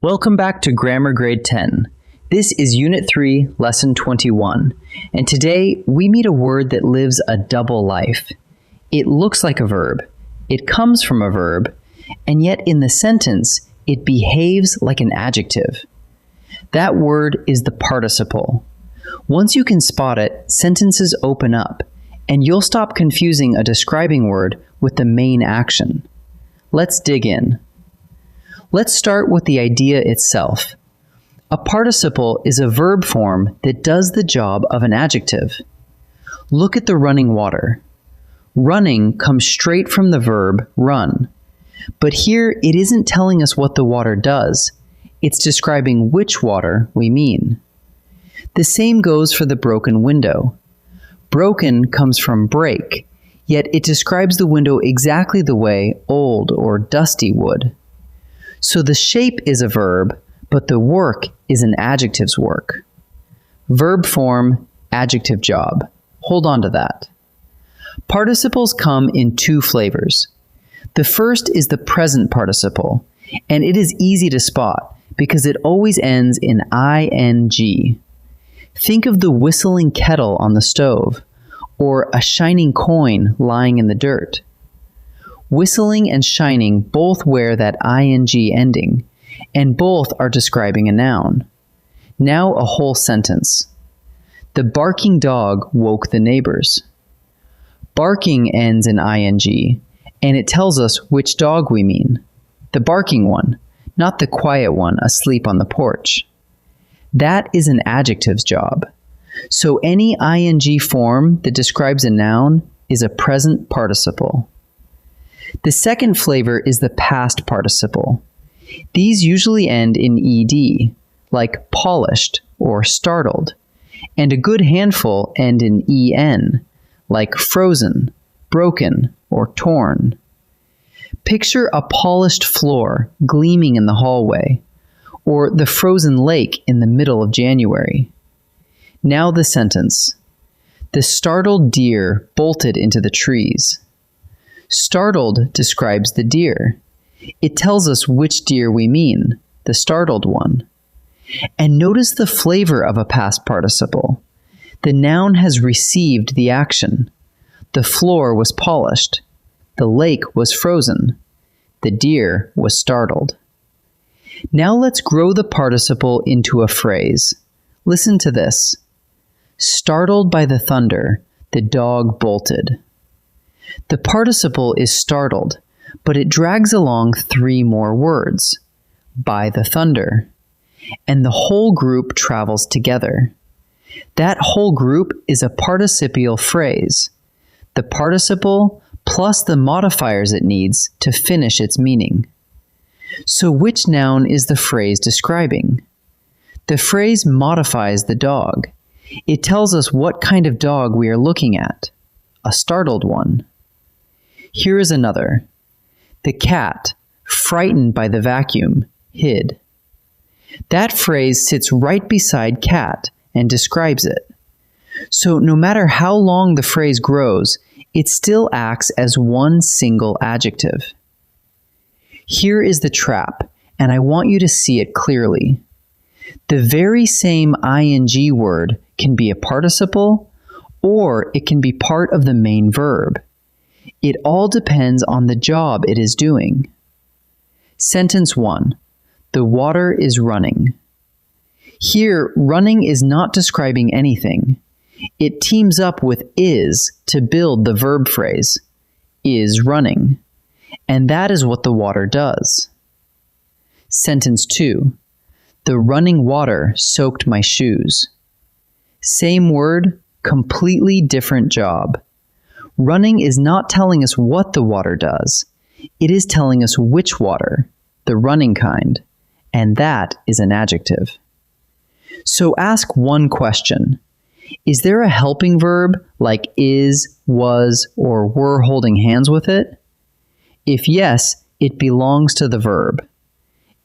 Welcome back to Grammar Grade 10. This is Unit 3, Lesson 21, and today we meet a word that lives a double life. It looks like a verb, it comes from a verb, and yet in the sentence it behaves like an adjective. That word is the participle. Once you can spot it, sentences open up, and you'll stop confusing a describing word with the main action. Let's dig in. Let's start with the idea itself. A participle is a verb form that does the job of an adjective. Look at the running water. Running comes straight from the verb run. But here it isn't telling us what the water does. It's describing which water we mean. The same goes for the broken window. Broken comes from break, yet it describes the window exactly the way old or dusty would. So the shape is a verb, but the work is an adjective's work. Verb form, adjective job. Hold on to that. Participles come in two flavors. The first is the present participle, and it is easy to spot because it always ends in ing. Think of the whistling kettle on the stove, or a shining coin lying in the dirt. Whistling and shining both wear that ing ending, and both are describing a noun. Now a whole sentence. The barking dog woke the neighbors. Barking ends in ing, and it tells us which dog we mean. The barking one, not the quiet one asleep on the porch. That is an adjective's job. So any ing form that describes a noun is a present participle. The second flavor is the past participle. These usually end in ed, like polished or startled, and a good handful end in en, like frozen, broken, or torn. Picture a polished floor gleaming in the hallway, or the frozen lake in the middle of January. Now the sentence. The startled deer bolted into the trees. Startled describes the deer. It tells us which deer we mean, the startled one. And notice the flavor of a past participle. The noun has received the action. The floor was polished. The lake was frozen. The deer was startled. Now let's grow the participle into a phrase. Listen to this. Startled by the thunder, the dog bolted. The participle is startled, but it drags along three more words. By the thunder. And the whole group travels together. That whole group is a participial phrase. The participle plus the modifiers it needs to finish its meaning. So which noun is the phrase describing? The phrase modifies the dog. It tells us what kind of dog we are looking at. A startled one. Here is another. The cat, frightened by the vacuum, hid. That phrase sits right beside cat and describes it. So no matter how long the phrase grows, it still acts as one single adjective. Here is the trap, and I want you to see it clearly. The very same ing word can be a participle, or it can be part of the main verb. It all depends on the job it is doing. Sentence 1. The water is running. Here, running is not describing anything. It teams up with is to build the verb phrase, is running. And that is what the water does. Sentence 2. The running water soaked my shoes. Same word, completely different job. Running is not telling us what the water does. It is telling us which water, the running kind, and that is an adjective. So ask one question. Is there a helping verb like is, was, or were holding hands with it? If yes, it belongs to the verb.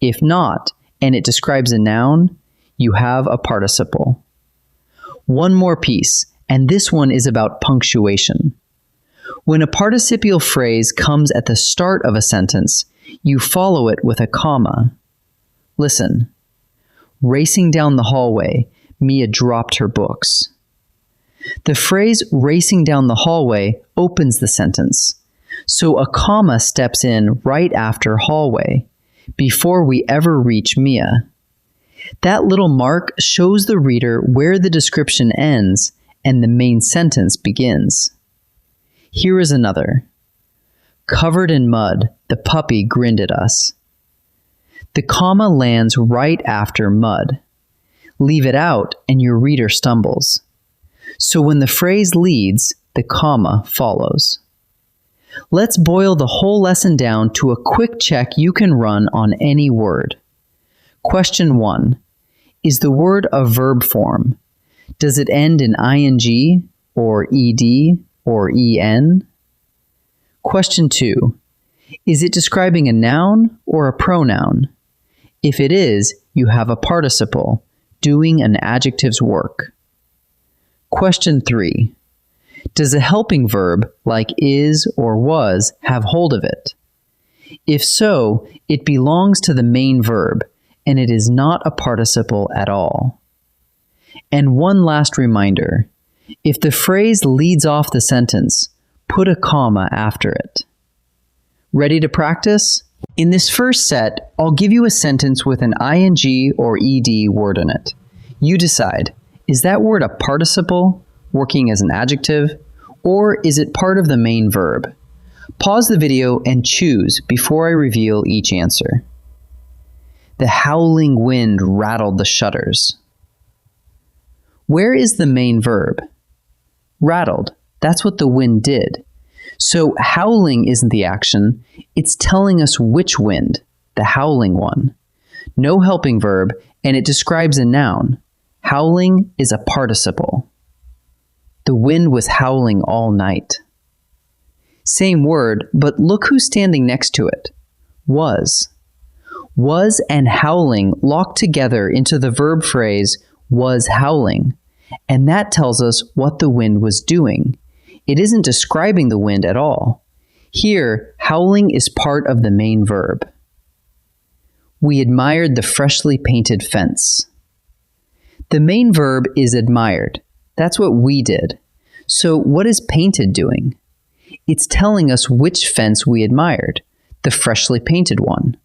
If not, and it describes a noun, you have a participle. One more piece, and this one is about punctuation. When a participial phrase comes at the start of a sentence, you follow it with a comma. Listen. Racing down the hallway, Mia dropped her books. The phrase racing down the hallway opens the sentence, so a comma steps in right after hallway, before we ever reach Mia. That little mark shows the reader where the description ends and the main sentence begins. Here is another. Covered in mud, the puppy grinned at us. The comma lands right after mud. Leave it out and your reader stumbles. So when the phrase leads, the comma follows. Let's boil the whole lesson down to a quick check you can run on any word. Question 1. Is the word a verb form? Does it end in ing or ed or en? Question 2. Is it describing a noun or a pronoun? If it is, you have a participle, doing an adjective's work. Question 3. Does a helping verb, like is or was, have hold of it? If so, it belongs to the main verb, and it is not a participle at all. And one last reminder. If the phrase leads off the sentence, put a comma after it. Ready to practice? In this first set, I'll give you a sentence with an ing or ed word in it. You decide, is that word a participle, working as an adjective, or is it part of the main verb? Pause the video and choose before I reveal each answer. The howling wind rattled the shutters. Where is the main verb? Rattled. That's what the wind did. So howling isn't the action, it's telling us which wind, the howling one. No helping verb, and it describes a noun. Howling is a participle. The wind was howling all night. Same word, but look who's standing next to it. Was. Was and howling lock together into the verb phrase was howling, and that tells us what the wind was doing. It isn't describing the wind at all. Here, howling is part of the main verb. We admired the freshly painted fence. The main verb is admired. That's what we did. So what is painted doing? It's telling us which fence we admired, the freshly painted one.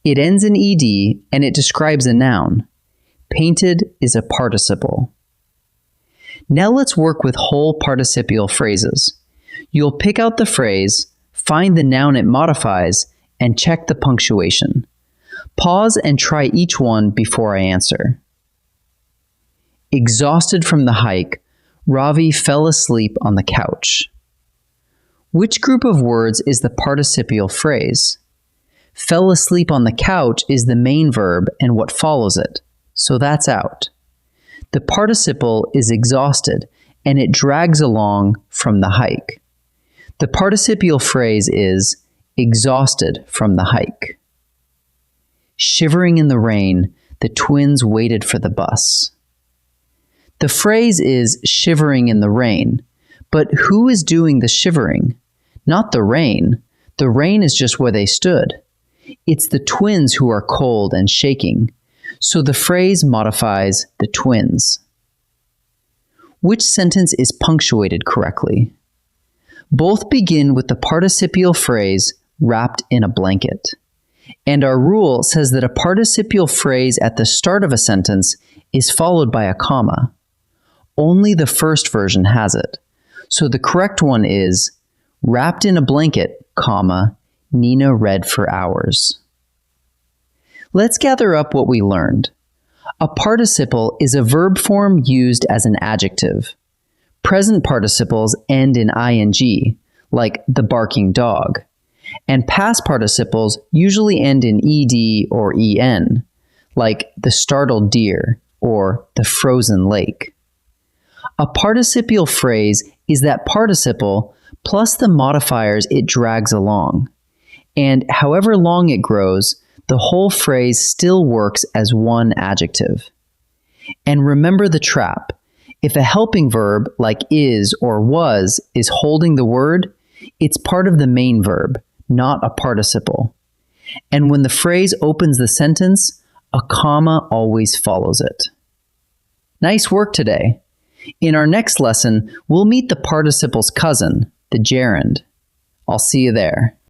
It ends in ed and it describes a noun. Painted is a participle. Now let's work with whole participial phrases. You'll pick out the phrase, find the noun it modifies, and check the punctuation. Pause and try each one before I answer. Exhausted from the hike, Ravi fell asleep on the couch. Which group of words is the participial phrase? Fell asleep on the couch is the main verb and what follows it, so that's out. The participle is exhausted, and it drags along from the hike. The participial phrase is exhausted from the hike. Shivering in the rain, the twins waited for the bus. The phrase is shivering in the rain, but who is doing the shivering? Not the rain. The rain is just where they stood. It's the twins who are cold and shaking. So the phrase modifies the twins. Which sentence is punctuated correctly? Both begin with the participial phrase wrapped in a blanket. And our rule says that a participial phrase at the start of a sentence is followed by a comma. Only the first version has it. So the correct one is wrapped in a blanket, comma, Nina read for hours. Let's gather up what we learned. A participle is a verb form used as an adjective. Present participles end in ing, like the barking dog. And past participles usually end in ed or en, like the startled deer or the frozen lake. A participial phrase is that participle plus the modifiers it drags along. And however long it grows, the whole phrase still works as one adjective. And remember the trap. If a helping verb, like is or was, is holding the word, it's part of the main verb, not a participle. And when the phrase opens the sentence, A comma always follows it. Nice work today. In our next lesson, we'll meet the participle's cousin, the gerund. I'll see you there.